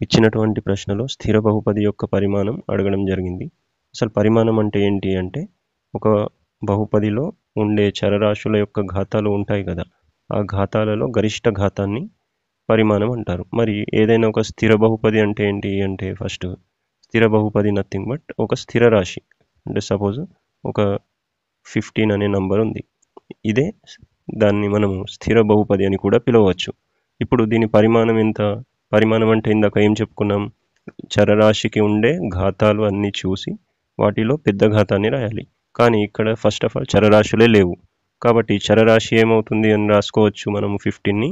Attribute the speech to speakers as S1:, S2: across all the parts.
S1: ఇచ్చినటువంటి ప్రశ్నలో స్థిర బహుపది యొక్క పరిమాణం అడగడం జరిగింది. అసలు పరిమాణం అంటే ఏంటి అంటే, ఒక బహుపదిలో ఉండే చరరాశుల యొక్క ఘాతాలు ఉంటాయి కదా, ఆ ఘాతాలలో గరిష్ట ఘాతాన్ని పరిమాణం అంటారు. మరి ఏదైనా ఒక స్థిర బహుపది అంటే ఏంటి అంటే, ఫస్ట్ స్థిర బహుపది నథింగ్ బట్ ఒక స్థిర రాశి. అంటే సపోజ్ ఒక 15 అనే నంబర్ ఉంది. ఇదే దాన్ని మనం స్థిర బహుపది అని కూడా పిలవచ్చు. ఇప్పుడు దీని పరిమాణం ఎంత? పరిమాణం అంటే ఇందాక ఏం చెప్పుకున్నాం? చరరాశికి ఉండే ఘాతాలు అన్నీ చూసి వాటిలో పెద్ద ఘాతాన్ని రాయాలి. కానీ ఇక్కడ ఫస్ట్ ఆఫ్ ఆల్ చరరాశులే లేవు. కాబట్టి చరరాశి ఏమవుతుంది అని రాసుకోవచ్చు మనము 15ని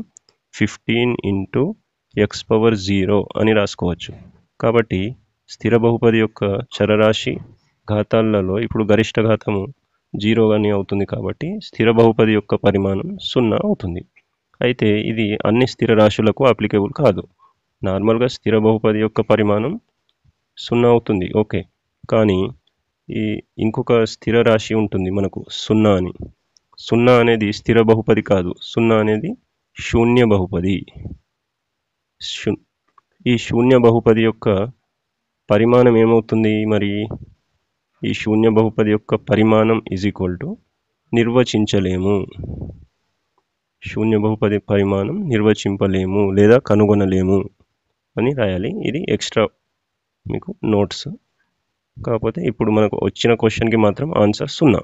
S1: 15 ఇంటూ x⁻0 అని రాసుకోవచ్చు. కాబట్టి స్థిర బహుపది యొక్క చరరాశి ఘాతాలలో ఇప్పుడు గరిష్ట ఘాతము 0 అని అవుతుంది. కాబట్టి స్థిర బహుపది యొక్క పరిమాణం 0 అవుతుంది. అయితే ఇది అన్ని స్థిర రాశులకు అప్లికేబుల్ కాదు. నార్మల్గా స్థిర బహుపది యొక్క పరిమాణం 0 అవుతుంది, ఓకే. కానీ ఇంకొక స్థిర రాశి ఉంటుంది మనకు 0 అని. 0 అనేది స్థిర బహుపది కాదు. 0 అనేది శూన్య బహుపది. ఈ శూన్య బహుపది యొక్క పరిమాణం ఏమవుతుంది మరి? ఈ శూన్య బహుపది యొక్క పరిమాణం నిర్వచించలేము. శూన్య బహుపది పరిమాణం నిర్వచింపలేము లేదా కనుగొనలేము అని రాయాలి. ఇది ఎక్స్ట్రా మీకు నోట్స్. కాకపోతే ఇప్పుడు మనకు వచ్చిన క్వశ్చన్కి మాత్రం ఆన్సర్ 0.